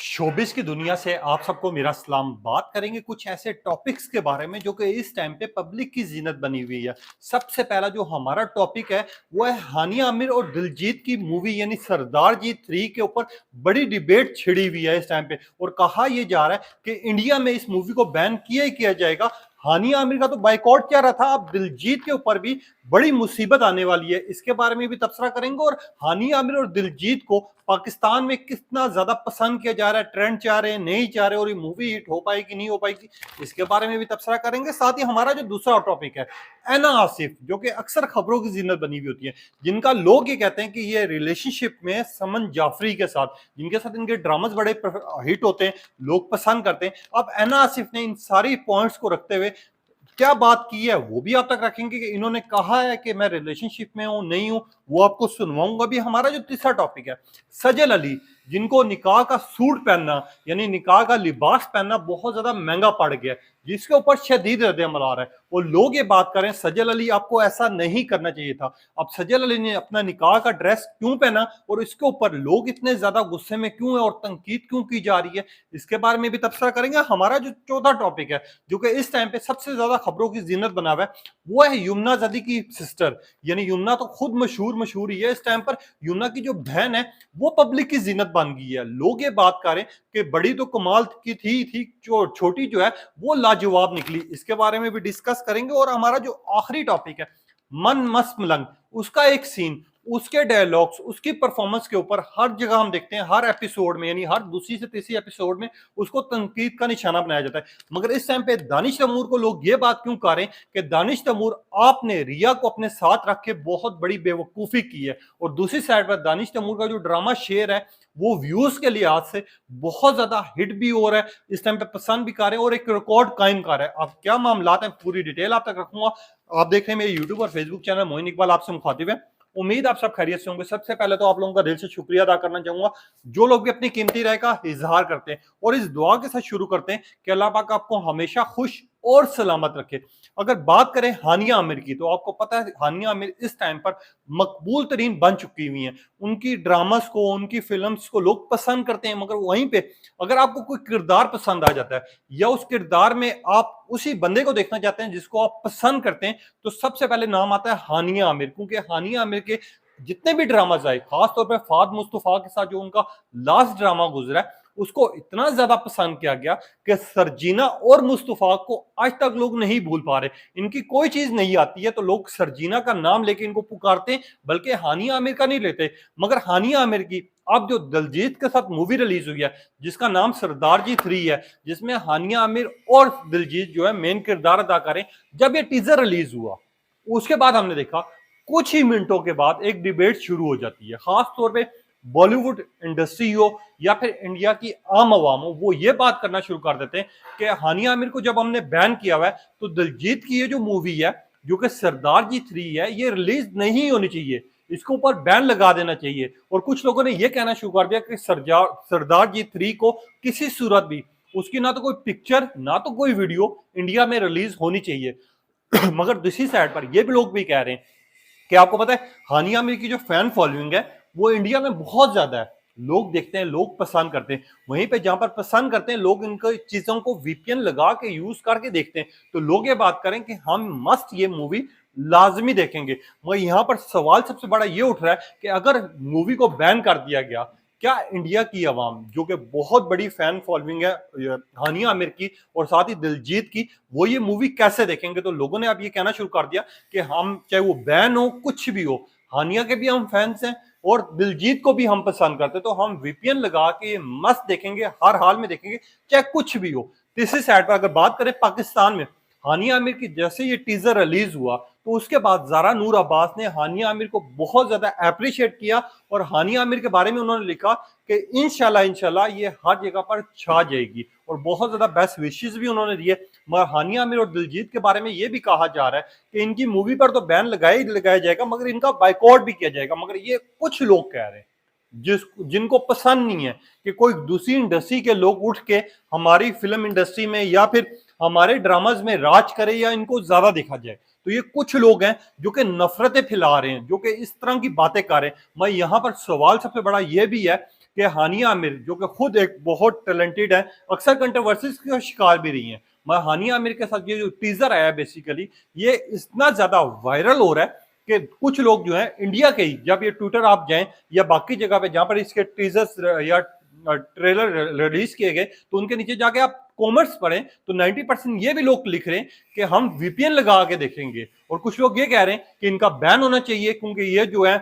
Showbiz की दुनिया से आप सबको मेरा सलाम। बात करेंगे कुछ ऐसे टॉपिक्स के बारे में जो कि इस टाइम पे पब्लिक की जीनत बनी हुई है। सबसे पहला जो हमारा टॉपिक है वो है हानिया आमिर और दिलजीत की मूवी यानी सरदार जी 3 के ऊपर बड़ी डिबेट छिड़ी हुई है इस टाइम पे, और कहा यह जा रहा है कि इंडिया में इस मूवी को बैन किया ही किया जाएगा। हानिया आमिर का तो बाइकआउट क्या रहा था, अब दिलजीत के ऊपर भी बड़ी मुसीबत आने वाली है। इसके बारे में भी तबसरा करेंगे, और हानिया आमिर और दिलजीत को पाकिस्तान में कितना ज्यादा पसंद किया जा रहा है, ट्रेंड चाह रहे हैं नहीं चाह रहे, और ये मूवी हिट हो पाएगी नहीं हो पाएगी, इसके बारे में भी तबसरा करेंगे। साथ ही हमारा जो दूसरा टॉपिक है ऐना आसिफ, जो कि अक्सर खबरों की जीनत बनी हुई होती है, जिनका लोग ये कहते हैं कि ये रिलेशनशिप में समन जाफरी के साथ, जिनके साथ इनके ड्रामास बड़े हिट होते हैं, लोग पसंद करते हैं। अब ऐना आसिफ ने इन सारी पॉइंट्स को रखते हुए क्या बात की है वो भी आप तक रखेंगे कि इन्होंने कहा है कि मैं रिलेशनशिप में हूं नहीं हूं, वो आपको सुनवाऊंगा भी। हमारा जो तीसरा टॉपिक है सजल अली, जिनको निकाह का सूट पहनना यानी निकाह का लिबास पहनना बहुत ज्यादा महंगा पड़ गया, जिसके ऊपर शदीद रद्द-ए-अमल आ रहा है, और लोग ये बात करें सजल अली आपको ऐसा नहीं करना चाहिए था। अब सजल अली ने अपना निकाह का ड्रेस क्यों पहना और इसके ऊपर लोग इतने ज्यादा गुस्से में क्यों है और तनकीद क्यों की जा रही है, इसके बारे में भी तबसरा करेंगे। हमारा जो चौथा टॉपिक है जो कि इस टाइम पे सबसे ज्यादा खबरों की जीनत बना हुआ है वो है यमुना जदी की सिस्टर, यानी यमुना तो खुद मशहूर ही है इस टाइम पर। यमुना की जो बहन है वो पब्लिक की जीनत बन गई है। लोग ये बात करें कि बड़ी तो कमाल की थी जो छोटी जो है वो लाजवाब निकली, इसके बारे में भी डिस्कस करेंगे। और हमारा जो आखिरी टॉपिक है मन मस्त मलंग, उसका एक सीन, उसके डायलॉग्स, उसकी परफॉर्मेंस के ऊपर हर जगह हम देखते हैं, हर एपिसोड में यानी हर दूसरी से तीसरी एपिसोड में उसको तनकीद का निशाना बनाया जाता है। मगर इस टाइम पे दानिश तैमूर को लोग ये बात क्यों कह रहे हैं कि दानिश तैमूर आपने रिया को अपने साथ रख के बहुत बड़ी बेवकूफी की है, और दूसरी साइड पर दानिश तैमूर का जो ड्रामा शेयर है वो व्यूज के लिहाज से बहुत ज्यादा हिट भी हो रहा है, इस टाइम पे पसंद भी कर रहे हैं और एक रिकॉर्ड कायम कर रहा है। अब क्या मामला है पूरी डिटेल आप तक रखूंगा। आप देख रहे हैं मेरे यूट्यूब और फेसबुक चैनल मोइन इकबाल, आपसे मुखातिब है। उम्मीद आप सब खैरियत से होंगे। सबसे पहले तो आप लोगों का दिल से शुक्रिया अदा करना चाहूंगा जो लोग भी अपनी कीमती राय का इजहार करते हैं, और इस दुआ के साथ शुरू करते हैं कि अल्लाह पाक आपको हमेशा खुश और सलामत रखे। अगर बात करें हानिया आमिर की, तो आपको पता है हानिया आमिर इस टाइम पर मकबूल तरीन बन चुकी हुई हैं। उनकी ड्रामास को, उनकी फिल्म्स को लोग पसंद करते हैं, मगर वहीं पे अगर आपको कोई किरदार पसंद आ जाता है या उस किरदार में आप उसी बंदे को देखना चाहते हैं जिसको आप पसंद करते हैं, तो सबसे पहले नाम आता है हानिया आमिर। क्योंकि हानिया आमिर के जितने भी ड्रामाज आए, खासतौर पर फाद मुस्तफा के साथ जो उनका लास्ट ड्रामा गुजरा है, उसको इतना ज्यादा पसंद किया गया कि सरजीना और मुस्तफा को आज तक लोग नहीं भूल पा रहे। इनकी कोई चीज नहीं आती है तो लोग सरजीना का नाम लेके इनको पुकारते हैं, बल्कि हानिया आमिर का नहीं लेते। मगर हानिया आमिर की अब जो दिलजीत के साथ मूवी रिलीज हुई है जिसका नाम सरदार जी 3 है, जिसमें हानिया आमिर और दिलजीत जो है मेन किरदार अदा करें, जब ये टीजर रिलीज हुआ उसके बाद हमने देखा कुछ ही मिनटों के बाद एक डिबेट शुरू हो जाती है। खास तौर पे बॉलीवुड इंडस्ट्री हो या फिर इंडिया की आम आवाम हो, वो ये बात करना शुरू कर देते हैं कि हानिया आमिर को जब हमने बैन किया हुआ है तो दिलजीत की ये जो मूवी है जो कि सरदार जी 3 है ये रिलीज नहीं होनी चाहिए, इसके ऊपर बैन लगा देना चाहिए। और कुछ लोगों ने यह कहना शुरू कर दिया कि सरदार जी 3 को किसी सूरत भी उसकी ना तो कोई पिक्चर ना तो कोई वीडियो इंडिया में रिलीज होनी चाहिए। मगर दूसरी साइड पर ये भी लोग भी कह रहे हैं कि आपको पता है हानिया आमिर की जो फैन फॉलोइंग है वो इंडिया में बहुत ज्यादा है, लोग देखते हैं, लोग पसंद करते हैं। वहीं पे जहां पर पसंद करते हैं लोग इनको चीजों को वीपीएन लगा के यूज करके देखते हैं, तो लोग ये बात करें कि हम मस्त ये मूवी लाजमी देखेंगे। मगर यहाँ पर सवाल सबसे बड़ा ये उठ रहा है कि अगर मूवी को बैन कर दिया गया, क्या इंडिया की आवाम जो कि बहुत बड़ी फैन फॉलोइंग है हानिया आमिर की और साथ ही दिलजीत की, वो ये मूवी कैसे देखेंगे? तो लोगों ने अब ये कहना शुरू कर दिया कि हम चाहे वो बैन हो कुछ भी हो, हानिया के भी हम फैंस हैं और दिलजीत को भी हम पसंद करते, तो हम वीपीएन लगा के मस्त देखेंगे, हर हाल में देखेंगे चाहे कुछ भी हो। तीसरी साइड पर अगर बात करें पाकिस्तान में, हानिया आमिर की जैसे ये टीजर रिलीज हुआ तो उसके बाद ज़ारा नूर अब्बास ने हानिया आमिर को बहुत ज्यादा अप्रिशिएट किया, और हानिया आमिर के बारे में उन्होंने लिखा कि इंशाल्लाह इंशाल्लाह ये हर जगह पर छा जाएगी, और बहुत ज्यादा बेस्ट विशेस भी उन्होंने दिए। मगर हानिया आमिर और दिलजीत के बारे में ये भी कहा जा रहा है कि इनकी मूवी पर तो बैन लगाया जाएगा मगर इनका बाइकआउट भी किया जाएगा। मगर ये कुछ लोग कह रहे हैं जिनको पसंद नहीं है कि कोई दूसरी इंडस्ट्री के लोग उठ के हमारी फिल्म इंडस्ट्री में या फिर हमारे ड्रामाज में राज करे या इनको ज्यादा देखा जाए। तो ये कुछ लोग हैं जो कि नफरतें फैला रहे हैं, जो कि इस तरह की बातें कर रहे हैं। मैं यहाँ पर सवाल सबसे बड़ा ये भी है कि हानिया आमिर जो कि खुद एक बहुत टैलेंटेड है, अक्सर कंट्रोवर्सीज का शिकार भी रही हैं। मगर हानिया आमिर के साथ ये जो टीजर आया बेसिकली, ये इतना ज्यादा वायरल हो रहा है कि कुछ लोग जो है इंडिया के ही, जब ये ट्विटर आप जाएं या बाकी जगह पे जहां पर इसके टीजर्स या ट्रेलर रिलीज किए गए, तो उनके नीचे जाके आप कॉमेंट्स पढ़ें तो 90% ये भी लोग लिख रहे हैं कि हम वीपीएन लगा के देखेंगे। और कुछ लोग ये कह रहे हैं कि इनका बैन होना चाहिए क्योंकि ये जो है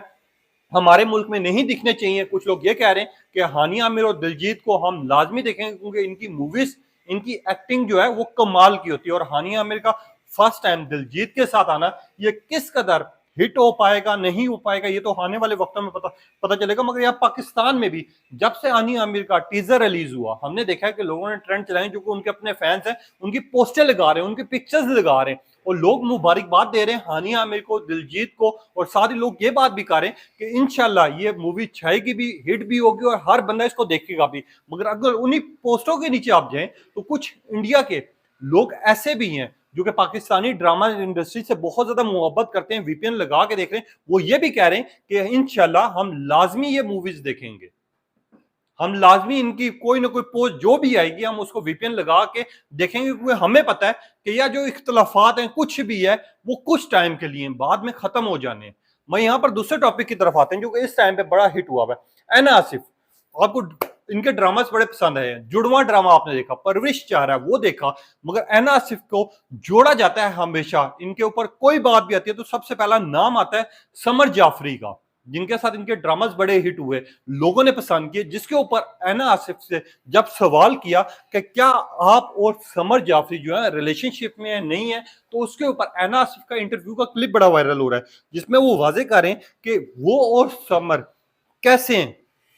हमारे मुल्क में नहीं दिखने चाहिए। कुछ लोग ये कह रहे हैं कि हानिया आमिर और दिलजीत को हम लाजमी देखेंगे क्योंकि इनकी मूवीज, इनकी एक्टिंग जो है वो कमाल की होती है। और हानिया आमिर का फर्स्ट टाइम दिलजीत के साथ आना, ये किस कदर हिट हो पाएगा नहीं हो पाएगा ये तो आने वाले वक्तों में पता चलेगा। मगर यहाँ पाकिस्तान में भी जब से हानिया आमिर का टीजर रिलीज हुआ, हमने देखा है कि लोगों ने ट्रेंड चलाए, जो कि उनके अपने फैंस हैं उनकी पोस्टर लगा रहे हैं, उनकी पिक्चर्स लगा रहे हैं और लोग मुबारकबाद दे रहे हैं हानिया आमिर को, दिलजीत को। और साथ ही लोग ये बात भी कर रहे हैं कि इंशाल्लाह ये मूवी छाएगी भी, हिट भी होगी और हर बंदा इसको देखेगा भी। मगर अगर उन्हीं पोस्टरों के नीचे आप जाएं तो कुछ इंडिया के लोग ऐसे भी हैं जो कि पाकिस्तानी ड्रामा इंडस्ट्री से बहुत ज्यादा मोहब्बत करते हैं, वीपीएन लगा के देख रहे हैं। वो ये भी कह रहे हैं कि इंशाल्लाह हम लाजमी ये मूवीज देखेंगे, हम लाजमी इनकी कोई ना कोई पोस्ट जो भी आएगी हम उसको वीपीएन लगा के देखेंगे, क्योंकि हमें पता है कि यह जो इख्तलाफात हैं कुछ भी है वो कुछ टाइम के लिए बाद में खत्म हो जाने हैं। मैं यहाँ पर दूसरे टॉपिक की तरफ आते हैं जो कि इस टाइम पे बड़ा हिट हुआ है, ऐना आसिफ। आपको इनके ड्रामास बड़े पसंद आए हैं। जुड़वा ड्रामा आपने देखा, परवरिश चाह वो देखा। मगर ऐना आसिफ को जोड़ा जाता है हमेशा, इनके ऊपर कोई बात भी आती है तो सबसे पहला नाम आता है समर जाफरी का, जिनके साथ इनके ड्रामास बड़े हिट हुए, लोगों ने पसंद किए। जिसके ऊपर ऐना आसिफ से जब सवाल किया कि क्या आप और समर जाफरी जो है रिलेशनशिप में है नहीं है, तो उसके ऊपर ऐना आसिफ का इंटरव्यू का क्लिप बड़ा वायरल हो रहा है जिसमें वो वाजे कर रहे हैं कि वो और समर कैसे हैं,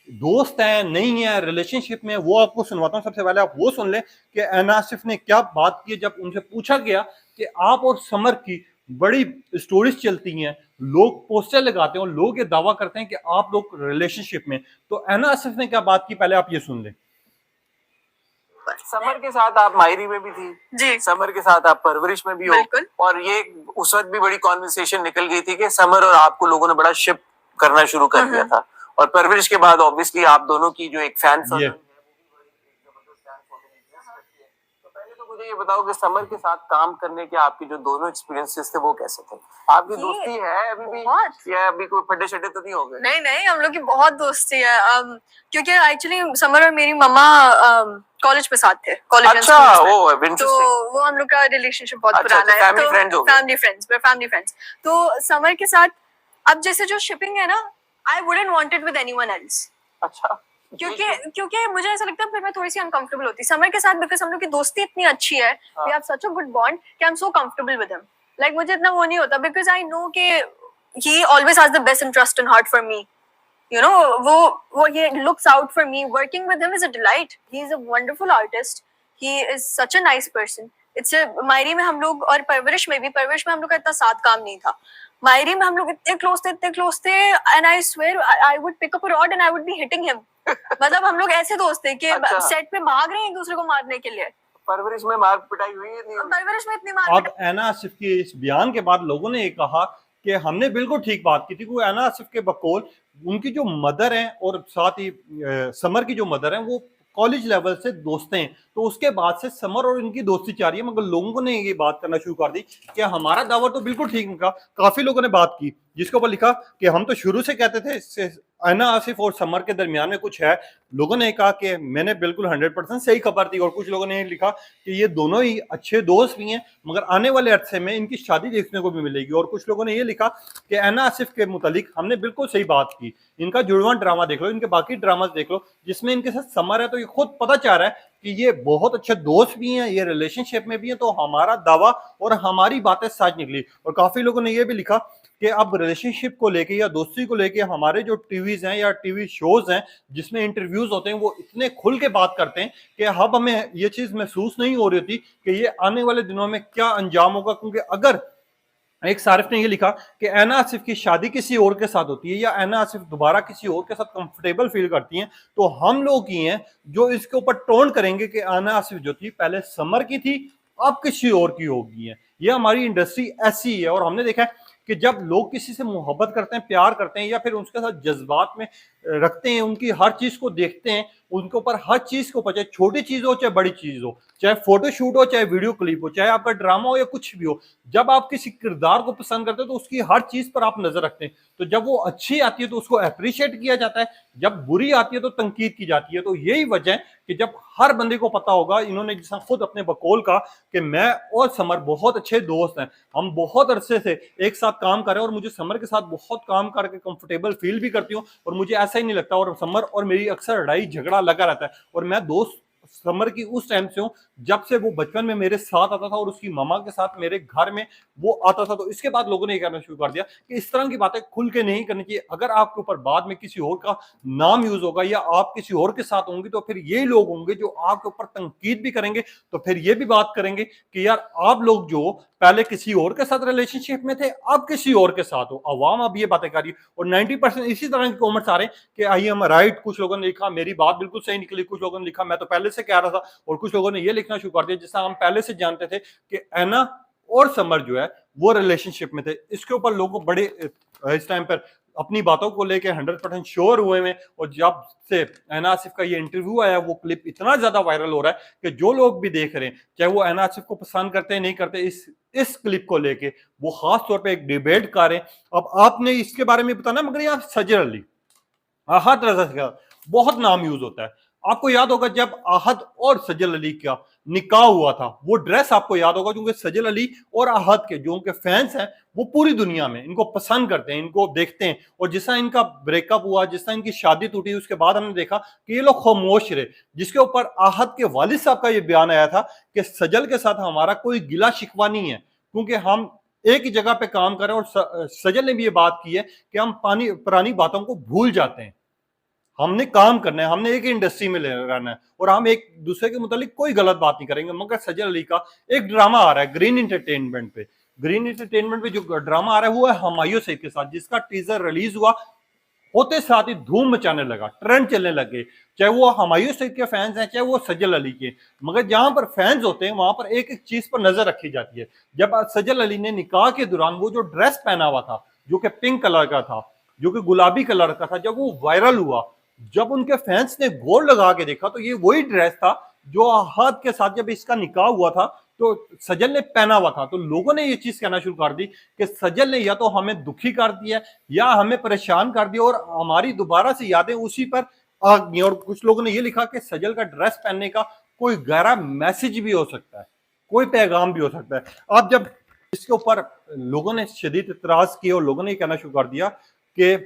दोस्त हैं नहीं है, रिलेशनशिप में। वो आपको सुनवाता हूं। सबसे पहले आप वो सुन लें कि ऐना आसिफ ने क्या बात की जब उनसे पूछा गया कि आप और समर की बड़ी स्टोरीज चलती हैं, लोग पोस्टर लगाते हैं और लोग ये दावा करते हैं कि आप लोग रिलेशनशिप में। तो ऐना आसिफ ने क्या बात की, पहले आप ये सुन लें। समर के साथ आप मायरी में भी थी जी, समर के साथ आप परवरिश में भी हो, और ये उस वक्त भी बड़ी कॉन्वर्सेशन निकल गई थी कि समर और आपको लोगों ने बड़ा शिप करना शुरू कर दिया था। और परवरिश के बाद ऑब्वियसली आप दोनों की जो एक फैन मुझे ये बताओ कि समर के साथ काम करने के आपके जो दोनों एक्सपीरियंसेस थे वो कैसे थे? आपकी दोस्ती है अभी भी या अभी कोई फड्डे शड्डे तो नहीं हो गए? नहीं नहीं, हम लोग की बहुत दोस्ती है। क्योंकि एक्चुअली समर और मेरी मम्मा कॉलेज में साथ थे, कॉलेज अच्छा, तो वो हम लोग का रिलेशनशिप बहुत पुराना है, फैमिली फ्रेंड्स हो गए। Family friends. तो समर के साथ अब जैसे जो शिपिंग है ना, I wouldn't want it with anyone else. अच्छा, क्योंकि मुझे ऐसा लगता है फिर मैं थोड़ी सी अनकंफर्टेबल होती समर के साथ, बिकॉज हम लोग की दोस्ती इतनी अच्छी है, we have such a good bond कि I am so comfortable with him. Like मुझे इतना वो नहीं होता बिकॉज आई नो कि he always has the best interest in heart for me, you know. वो ये looks out for me. Working with him is a delight. He is a wonderful artist, he is such a nice person. It's मायरी में हम लोग और परवरिश में हम लोग का इतना साथ काम नहीं था। मायरी में हम लोग इतने क्लोज थे and I swear I would pick up a rod and I would be hitting him. मतलब हम लोग ऐसे दोस्त थे कि सेट पे भाग रहे हैं एक दूसरे को मारने के लिए। परवरिश में मार पिटाई हुई है नहीं? परवरिश में इतनी मार। अब ऐना आसिफ के इस बयान के बाद लोगों ने ये कहा कि हमने बिल्कुल ठीक बात की थी, क्योंकि ऐना आसिफ के बकौल उनकी जो मदर हैं और साथ ही समर की जो मदर हैं वो कॉलेज लेवल से दोस्त हैं, तो उसके बाद से समर और इनकी दोस्ती चाह रही है। मगर लोगों ने ये बात करना शुरू कर दी कि हमारा दावा तो बिल्कुल ठीक निकला। काफी लोगों ने बात की जिसके ऊपर लिखा कि हम तो शुरू से कहते थे ऐना आसिफ और समर के दरमियान में कुछ है। लोगों ने कहा कि मैंने बिल्कुल 100% सही खबर दी। और कुछ लोगों ने लिखा कि ये दोनों ही अच्छे दोस्त भी हैं, मगर आने वाले अरसे में इनकी शादी देखने को भी मिलेगी। और कुछ लोगों ने ये लिखा कि ऐना आसिफ के मुतालिक हमने बिल्कुल सही बात की, इनका जुड़वा ड्रामा देख लो, इनके बाकी ड्रामा देख लो जिसमें इनके साथ समर है, तो ये खुद पता चाह रहा है कि ये बहुत अच्छे दोस्त भी हैं, ये रिलेशनशिप में भी हैं। तो हमारा दावा और हमारी बातें सच निकली। और काफी लोगों ने ये भी लिखा कि अब रिलेशनशिप को लेके या दोस्ती को लेके हमारे जो टीवीज हैं या टीवी शोज हैं जिसमें इंटरव्यूज होते हैं वो इतने खुल के बात करते हैं कि अब हमें ये चीज महसूस नहीं हो रही थी कि ये आने वाले दिनों में क्या अंजाम होगा। क्योंकि अगर एक सारिफ ने ये लिखा कि ऐना आसिफ की शादी किसी और के साथ होती है या ऐना आसिफ दोबारा किसी और के साथ कंफर्टेबल फील करती हैं, तो हम लोग ही हैं जो इसके ऊपर टोन करेंगे कि ऐना आसिफ जो थी पहले समर की थी, अब किसी और की होगी है। ये हमारी इंडस्ट्री ऐसी है। और हमने देखा है कि जब लोग किसी से मोहब्बत करते हैं, प्यार करते हैं या फिर उसके साथ जज्बात में रखते हैं, उनकी हर चीज को देखते हैं, उनके ऊपर हर चीज को पता, छोटी चीज हो चाहे बड़ी चीज हो, चाहे फोटो शूट हो चाहे वीडियो क्लिप हो, चाहे आपका ड्रामा हो या कुछ भी हो, जब आप किसी किरदार को पसंद करते हो तो उसकी हर चीज पर आप नजर रखते हैं। तो जब वो अच्छी आती है तो उसको अप्रिशिएट किया जाता है, जब बुरी आती है तो तनकीद की जाती है। तो यही वजह है कि जब हर बंदे को पता होगा, इन्होंने जैसा खुद अपने बकौल का कि मैं और समर बहुत अच्छे दोस्त हैं, हम बहुत अरसे से एक साथ काम कर रहे हैं और मुझे समर के साथ बहुत काम करके कंफर्टेबल फील भी करती हूँ और मुझे ऐसा ही नहीं लगता, और समर और मेरी अक्सर लड़ाई झगड़ा लगा रहता है। और मैं दोस्त समर की उस टाइम से हूँ जब से वो बचपन में मेरे साथ आता था और उसकी मामा के साथ मेरे घर में वो आता था। तो इसके बाद लोगों ने ये कहना शुरू कर दिया कि इस तरह की बातें खुल के नहीं करनी चाहिए, अगर आपके ऊपर बाद में किसी और का नाम यूज होगा या आप किसी और के साथ होंगे तो फिर ये लोग होंगे जो आपके ऊपर तनकीद भी करेंगे, तो फिर ये भी बात करेंगे कि यार आप लोग जो पहले किसी और के साथ रिलेशनशिप में थे अब किसी और के साथ हो। अवाम अब ये बातें कर रही है और 90% इसी तरह के कमेंट्स आ रहे हैं कि आई एम राइट, कुछ लोगों ने लिखा मेरी बात बिल्कुल सही निकली, कुछ लोगों ने लिखा मैं तो पहले से कह रहा था, और कुछ लोगों ने ये लिखना शुरू कर दिया जिससे हम पहले से जानते थे कि ऐना और समर जो है वो रिलेशनशिप में थे। इसके ऊपर लोग बड़े इस टाइम पर अपनी बातों को लेके 100% श्योर हुए हैं, और जब से ऐना आसिफ का ये इंटरव्यू आया वो क्लिप इतना ज्यादा वायरल हो रहा है कि जो लोग भी देख रहे हैं, चाहे वो ऐना आसिफ को पसंद करते हैं नहीं करते, इस क्लिप को लेके वो खास तौर पे एक डिबेट कर रहे हैं। अब आपने इसके बारे में बताना, मगर यहाँ सजर अली, आहद रजा का बहुत नाम यूज होता है। आपको याद होगा जब आहद और सजल अली का निकाह हुआ था, वो ड्रेस आपको याद होगा, क्योंकि सजल अली और आहद के जो उनके फैंस हैं वो पूरी दुनिया में इनको पसंद करते हैं, इनको देखते हैं। और जिस तरह इनका ब्रेकअप हुआ, जिस तरह इनकी शादी टूटी, उसके बाद हमने देखा कि ये लोग खामोश रहे, जिसके ऊपर आहद के वालिद साहब का ये बयान आया था कि सजल के साथ हमारा कोई गिला शिकवा नहीं है, क्योंकि हम एक ही जगह पे काम कर रहे हैं। और सजल ने भी ये बात की है कि हम पुरानी बातों को भूल जाते हैं, हमने काम करना है, हमने एक ही इंडस्ट्री में रहना है और हम एक दूसरे के मुतालिक कोई गलत बात नहीं करेंगे। मगर सजल अली का एक ड्रामा आ रहा है ग्रीन एंटरटेनमेंट पे, ग्रीन एंटरटेनमेंट पे जो ड्रामा आ रहा है वो है हुमायूं सईद के साथ, जिसका टीजर रिलीज हुआ होते साथ ही धूम मचाने लगा, ट्रेंड चलने लगे, चाहे वो हुमायूं सईद के फैंस हैं चाहे वो सजल अली के। मगर जहां पर फैंस होते हैं वहां पर एक एक चीज पर नजर रखी जाती है। जब सजल अली ने निकाह के दौरान वो जो ड्रेस पहना हुआ था जो कि पिंक कलर का था, जो कि गुलाबी कलर का था, जब वो वायरल हुआ, जब उनके फैंस ने गौर लगा के देखा तो ये वही ड्रेस था जो आहद के साथ जब इसका निकाह हुआ था तो सजल ने पहना हुआ था। तो लोगों ने ये चीज कहना शुरू कर दी कि सजल ने या तो हमें दुखी कर दिया या हमें परेशान कर दिया और हमारी दोबारा से यादें उसी पर आ गई। और कुछ लोगों ने ये लिखा कि सजल का ड्रेस पहनने का कोई गहरा मैसेज भी हो सकता है, कोई पैगाम भी हो सकता है। अब जब इसके ऊपर लोगों ने शदीद इतराज किया और लोगों ने कहना शुरू कर दिया कि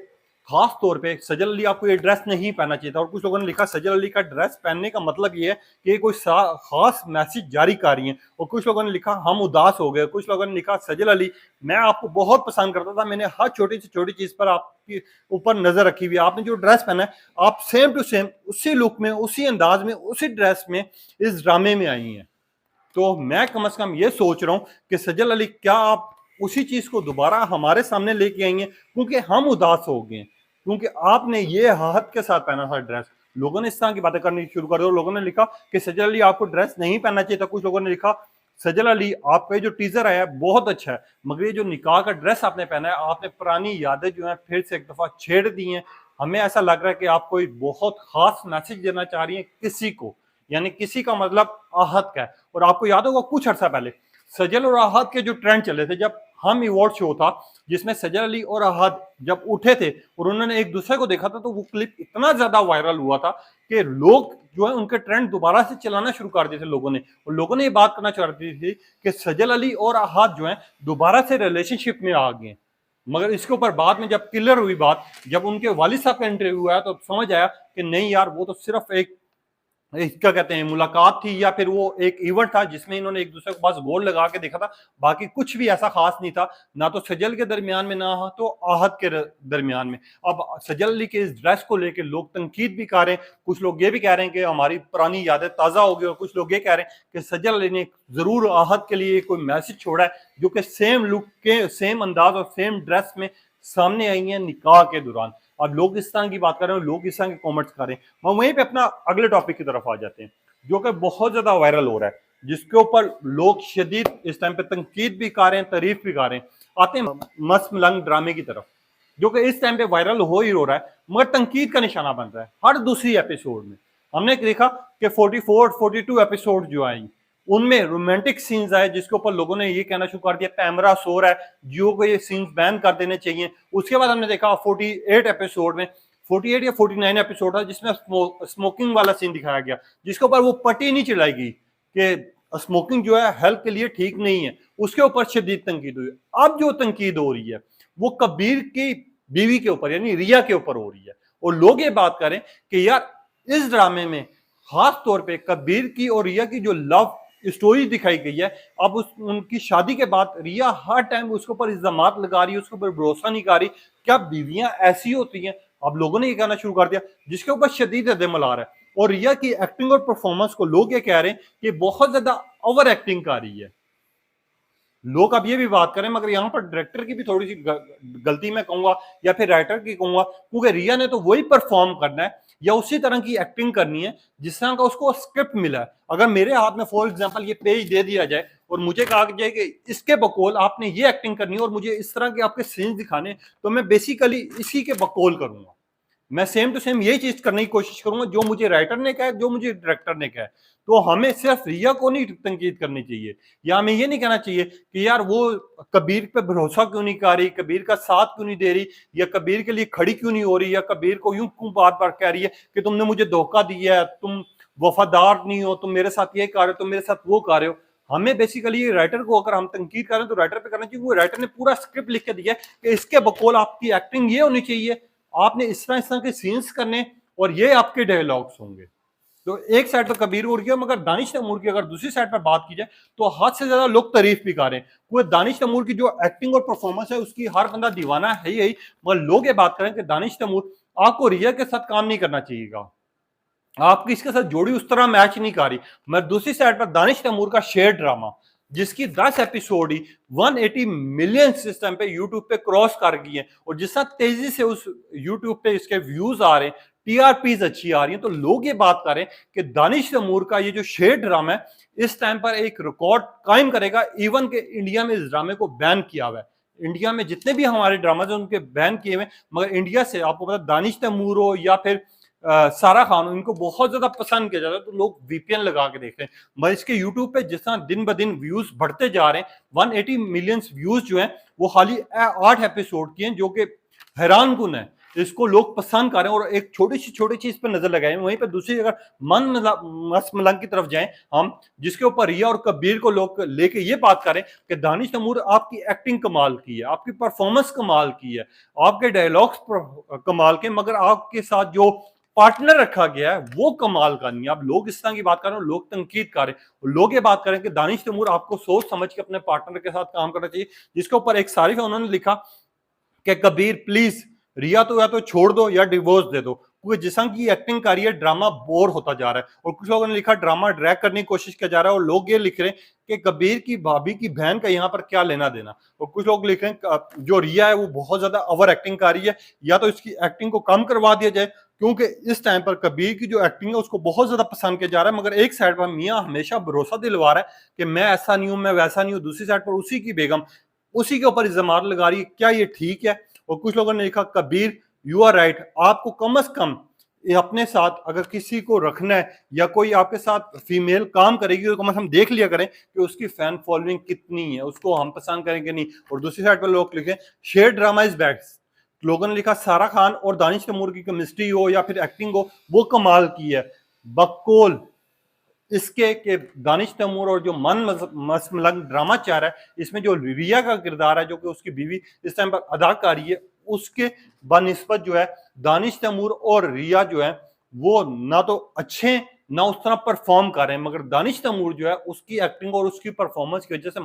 खास तौर पे सजल अली आपको ये ड्रेस नहीं पहनना चाहिए था, और कुछ लोगों ने लिखा सजल अली का ड्रेस पहनने का मतलब ये है कि ये कोई खास मैसेज जारी कर रही है, और कुछ लोगों ने लिखा हम उदास हो गए, कुछ लोगों ने लिखा सजल अली मैं आपको बहुत पसंद करता था, मैंने हर छोटी से छोटी चीज पर आपके ऊपर नजर रखी हुई है, आपने जो ड्रेस पहना है आप सेम टू सेम उसी लुक में, उसी अंदाज में, उसी ड्रेस में इस ड्रामे में आई हैं। तो मैं कम से कम ये सोच रहा हूँ कि सजल अली क्या आप उसी चीज को दोबारा हमारे सामने लेके आई हैं, क्योंकि हम उदास हो गए, क्योंकि आपने ये आहद के साथ पहना था ड्रेस। लोगों ने इस तरह की बातें करनी शुरू कर दी, लोगों ने लिखा कि सजल अली आपको ड्रेस नहीं पहनना चाहिए था, कुछ लोगों ने लिखा सजल अली आपका जो टीजर आया है बहुत अच्छा है, मगर ये जो निकाह का ड्रेस आपने पहना है आपने पुरानी यादें जो है फिर से एक दफा छेड़ दी हैं। हमें ऐसा लग रहा है कि आप कोई बहुत खास मैसेज देना चाह रही हैं किसी को, यानी किसी का मतलब आहद का है। और आपको याद होगा कुछ अर्सा पहले सजल और आहद के जो ट्रेंड चले थे, जब हम अवार्ड शो था जिसमें सजल अली और आहद जब उठे थे और उन्होंने एक दूसरे को देखा था, तो वो क्लिप इतना ज्यादा वायरल हुआ था कि लोग जो है उनके ट्रेंड दोबारा से चलाना शुरू कर दिए थे लोगों ने। और लोगों ने ये बात करना चाह रही थी कि सजल अली और आहद जो है दोबारा से रिलेशनशिप में आ गए। मगर इसके ऊपर बाद में जब क्लियर हुई बात, जब उनके वालिद साहब का इंटरव्यू आया तो समझ आया कि नहीं यार वो तो सिर्फ एक क्या कहते हैं मुलाकात थी, या फिर वो एक इवेंट था जिसमें इन्होंने एक दूसरे को बस गोल लगा के देखा था, बाकी कुछ भी ऐसा खास नहीं था, ना तो सजल के दरमियान में ना तो आहद के दरमियान में। अब सजल अली के इस ड्रेस को लेके लोग तनकीद भी कर रहे हैं, कुछ लोग ये भी कह रहे हैं कि हमारी पुरानी यादें ताज़ा हो गई, और कुछ लोग ये कह रहे हैं कि सजल अली ने जरूर आहद के लिए कोई मैसेज छोड़ा है जो कि सेम लुक के, सेम अंदाज और सेम ड्रेस में सामने आई है निकाह के दौरान। अब लोग इस तरह की बात कर रहे हैं, लोग इस तरह के कमेंट्स कर रहे हैं। हम वहीं पे अपना अगले टॉपिक की तरफ आ जाते हैं जो कि बहुत ज्यादा वायरल हो रहा है, जिसके ऊपर लोग शदीद इस टाइम पे तनकीद भी कर रहे हैं, तारीफ भी कर रहे हैं। आते हैं मस्त मलंग ड्रामे की तरफ। जो कि इस टाइम पे वायरल हो ही हो रहा है, मगर तनकीद का निशाना बन रहा है हर दूसरी एपिसोड में। हमने देखा कि 44 42 एपिसोड जो आई उनमें रोमांटिक सीन्स आए जिसके ऊपर लोगों ने ये कहना शुरू कर दिया पैमरा सो रहा है, जियो को ये सीन्स बैन कर देने चाहिए। उसके बाद हमने देखा 48 एपिसोड में 48 या 49 एपिसोड था जिसमें स्मोकिंग वाला सीन दिखाया गया, जिसके ऊपर वो पट्टी नहीं चलाई गई कि स्मोकिंग जो है हेल्थ के लिए ठीक नहीं है, उसके ऊपर शदीद तनकीद हुई। अब जो तनकीद हो रही है वो कबीर की बीवी के ऊपर यानी रिया के ऊपर हो रही है, और लोग ये बात करें कि यार इस ड्रामे में खास तौर पे कबीर की और रिया की जो लव स्टोरी दिखाई गई है, अब उनकी शादी के बाद रिया हर टाइम उसके ऊपर इल्जामात लगा रही है, उसके ऊपर भरोसा नहीं कर रही। क्या बीवियां ऐसी होती हैं? अब लोगों ने ये कहना शुरू कर दिया, जिसके ऊपर शदीद रद्द-ए-अमल आ रहा है। और रिया की एक्टिंग और परफॉर्मेंस को लोग ये कह रहे हैं कि बहुत ज्यादा ओवर एक्टिंग कर रही है। लोग अब ये भी बात करें, मगर यहाँ पर डायरेक्टर की भी थोड़ी सी गलती मैं कहूंगा या फिर राइटर की कहूंगा, क्योंकि रिया ने तो वही परफॉर्म करना है या उसी तरह की एक्टिंग करनी है जिस तरह का उसको स्क्रिप्ट मिला है। अगर मेरे हाथ में फॉर एग्जांपल ये पेज दे दिया जाए और मुझे कहा जाए कि इसके बकौल आपने ये एक्टिंग करनी है और मुझे इस तरह के आपके सीन्स दिखाने, तो मैं बेसिकली इसी के बकौल करूंगा। मैं सेम टू सेम यही चीज करने की कोशिश करूंगा जो मुझे राइटर ने कहा है, जो मुझे डायरेक्टर ने कहा है। तो हमें सिर्फ रिया को नहीं तनकीद करनी चाहिए, या हमें ये नहीं कहना चाहिए कि यार वो कबीर पे भरोसा क्यों नहीं कर रही, कबीर का साथ क्यों नहीं दे रही, या कबीर के लिए खड़ी क्यों नहीं हो रही, या कबीर को यूं क्यों बार बार कह रही है कि तुमने मुझे धोखा दिया है, तुम वफादार नहीं हो, तुम मेरे साथ ये कर रहे हो, तुम मेरे साथ वो कर रहे हो। हमें बेसिकली राइटर को अगर हम तनकीद करें तो राइटर पे करना चाहिए। वो राइटर ने पूरा स्क्रिप्ट लिख के दिया है कि इसके बकौल आपकी एक्टिंग ये होनी चाहिए, आपने इस तरह के सीन्स करने और ये आपके डायलॉग्स होंगे। तो एक साइड तो कबीर उड़ गया, मगर दानिश तैमूर की अगर दूसरी साइड पर बात की जाए तो हद से ज्यादा लोग तारीफ भी कर रहे हैं। वो दानिश तैमूर की जो एक्टिंग और परफॉर्मेंस है उसकी हर बंदा दीवाना है ही, मगर लोग ये बात करें कि दानिश तैमूर आपको रिया के साथ काम नहीं करना चाहिएगा, आपकी इसके साथ जोड़ी उस तरह मैच नहीं कर रही। मैं दूसरी साइड पर दानिश तैमूर का शेयर ड्रामा जिसकी 10 एपिसोड ही 180 मिलियन सिस्टम पे यूट्यूब पे क्रॉस कर गई है, और जिस तरह तेजी से उस यूट्यूब पे इसके व्यूज आ रहे हैं, टीआरपीज अच्छी आ रही हैं, तो लोग ये बात कर रहे हैं कि दानिश तैमूर का ये जो शेयर ड्रामा है इस टाइम पर एक रिकॉर्ड कायम करेगा। इवन के इंडिया में इस ड्रामे को बैन किया हुआ है। इंडिया में जितने भी हमारे ड्रामाज हैं उनके बैन किए हुए, मगर इंडिया से आपको पता दानिश तैमूर हो या फिर सारा खान, इनको बहुत ज्यादा पसंद किया जाता है, तो लोग वीपीएन लगा के देख रहे हैं। मगर इसके यूट्यूब पे जिस तरह दिन ब दिन व्यूज बढ़ते जा रहे हैं, 180 मिलियन व्यूज जो हैं वो खाली 8 एपिसोड की हैं, जो कि हैरान कुन है। इसको लोग पसंद कर रहे हैं और एक छोटी चीज पर नजर लगाए। वहीं पर दूसरी अगर मस्त मलंग की तरफ जाएं हम, जिसके ऊपर रिया और कबीर को लोग लेके ये बात करें कि दानिश तैमूर आपकी एक्टिंग कमाल की है, आपकी परफॉर्मेंस कमाल की है, आपके डायलॉग्स कमाल के, मगर आपके साथ जो पार्टनर रखा गया है वो कमाल का नहीं है। अब लोग इस तरह की बात कर रहे हैं, लोग तनकीद कर रहे हैं, लोग ये बात करें कि दानिश तैमूर आपको सोच समझ के अपने पार्टनर के साथ काम करना चाहिए। जिसके ऊपर एक सारिफ है, उन्होंने लिखा कि कबीर प्लीज रिया तो या तो छोड़ दो या डिवोर्स दे दो, क्योंकि जिस तरह की एक्टिंग कर रही है ड्रामा बोर होता जा रहा है। और कुछ लोगों ने लिखा ड्रामा ड्रैग करने की कोशिश किया जा रहा है, और लोग ये लिख रहे हैं कि कबीर की भाभी की बहन का यहाँ पर क्या लेना देना। और कुछ लोग लिख रहे हैं जो रिया है वो बहुत ज्यादा ओवर एक्टिंग कर रही है, या तो इसकी एक्टिंग को कम करवा दिया जाए, क्योंकि इस टाइम पर कबीर की जो एक्टिंग है उसको बहुत ज्यादा पसंद किया जा रहा है। मगर एक साइड पर मियां हमेशा भरोसा दिलवा रहा है कि मैं ऐसा नहीं हूं, मैं वैसा नहीं हूं, दूसरी साइड पर उसी की बेगम उसी के ऊपर इल्जामात लगा रही है। क्या ये ठीक है? और कुछ लोगों ने लिखा कबीर यू आर राइट, आपको कम से कम अपने साथ अगर किसी को रखना है या कोई आपके साथ फीमेल काम करेगी तो कम से कम देख लिया करें कि उसकी फैन फॉलोइंग कितनी है, उसको हम पसंद करेंगे नहीं। और दूसरी साइड पर लोग लिखे शेयर ड्रामा इज बेस्ट। लोगों ने लिखा सारा खान और दानिश तैमूर की केमिस्ट्री हो या फिर एक्टिंग हो वो कमाल की है। बकौल इसके कि दानिश तैमूर और जो मस्त मलंग ड्रामा चाह रहा है, इसमें जो रिया का किरदार है जो कि उसकी बीवी इस टाइम पर अदा कर रही है, उसके बनिस्बत जो है दानिश तैमूर और रिया जो है वो ना तो अच्छे ना उस तरह परफॉर्म कर रहे हैं। मगर दानिश तैमूर जो है उसकी एक्टिंग और उसकी परफॉर्मेंस की वजह से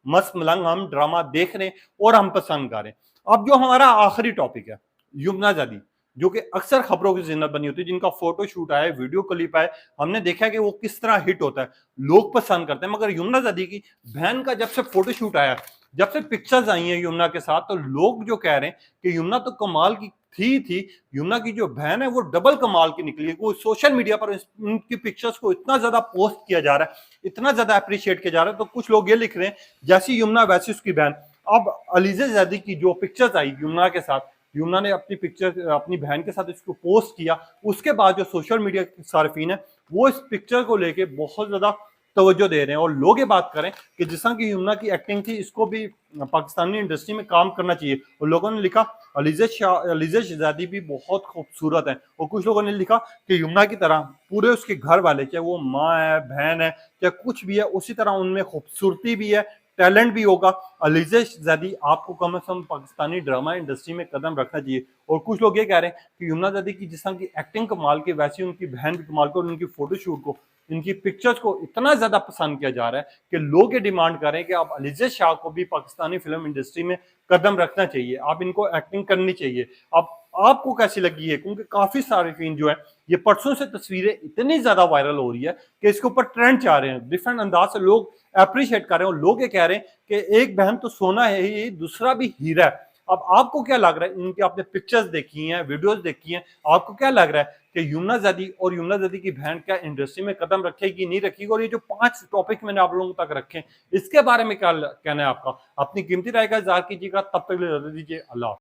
मस्त मलंग हम ड्रामा देख रहे हैं और हम पसंद कर रहे हैं। अब जो हमारा आखिरी टॉपिक है युमना जादी, जो कि अक्सर खबरों की जिन्नत बनी होती है, जिनका फोटो शूट आया, वीडियो क्लिप आए, हमने देखा है कि वो किस तरह हिट होता है, लोग पसंद करते हैं। मगर युमना जादी की बहन का जब से फोटो शूट आया, जब से पिक्चर्स आई हैं युमना के साथ, तो लोग जो कह रहे हैं कि युमना तो कमाल की थी युमना की जो बहन है वो डबल कमाल की निकली। वो सोशल मीडिया पर उनकी पिक्चर्स को इतना ज्यादा पोस्ट किया जा रहा है, इतना ज्यादा अप्रिशिएट किया जा रहा है, तो कुछ लोग ये लिख रहे हैं जैसी युमना वैसी उसकी बहन। अब अलीज़ा ज़ैदी की जो पिक्चर्स आई यमुना के साथ, यमुना ने अपनी पिक्चर अपनी बहन के साथ इसको पोस्ट किया, उसके बाद जो सोशल मीडिया के सार्फिन है वो इस पिक्चर को लेके बहुत ज़्यादा तवज्जो दे रहे हैं। और लोग ये बात करें कि जिस तरह की यमुना की एक्टिंग थी, इसको भी पाकिस्तानी इंडस्ट्री में काम करना चाहिए। और लोगों ने लिखा अलीज़ा शहज़ादी भी बहुत खूबसूरत है। और कुछ लोगों ने लिखा कि यमुना की तरह पूरे उसके घर वाले, चाहे वो माँ है, बहन है, चाहे कुछ भी है, उसी तरह उनमें खूबसूरती भी है, टैलेंट भी होगा। अलीज़ा शहज़ादी आपको कम से कम पाकिस्तानी ड्रामा इंडस्ट्री में कदम रखना चाहिए। और कुछ लोग ये कह रहे हैं कि यमुना ज़ैदी की जिस तरह की एक्टिंग कमाल की, वैसी उनकी बहन भी कमाल की, और उनकी फोटोशूट को, इनकी पिक्चर्स को इतना ज्यादा पसंद किया जा रहा है कि लोग ये डिमांड कर रहे हैं कि अब अलीज़ा शाह को भी पाकिस्तानी फिल्म इंडस्ट्री में कदम रखना चाहिए, आप इनको एक्टिंग करनी चाहिए। अब आपको कैसी लगी है? क्योंकि काफी सारे फिल्म जो है, ये परसों से तस्वीरें इतनी ज्यादा वायरल हो रही है कि इसके ऊपर ट्रेंड चाह रहे हैं, डिफरेंट अंदाज से लोग अप्रिशिएट कर रहे हैं। और लोग ये कह रहे हैं कि एक बहन तो सोना है ही, दूसरा भी हीरा है। अब आपको क्या लग रहा है? इनकी आपने पिक्चर्स देखी हैं, वीडियोस देखी हैं, आपको क्या लग रहा है कि यमुना ज़ैदी और यमुना ज़ैदी की बहन क्या इंडस्ट्री में कदम रखेगी, नहीं रखेगी? और ये जो 5 टॉपिक मैंने आप लोगों तक रखे हैं, इसके बारे में क्या कहना है आपका? अपनी कीमती राय का इज़हार कीजिएगा। तब तक के लिए इजाज़त दीजिए। अल्लाह।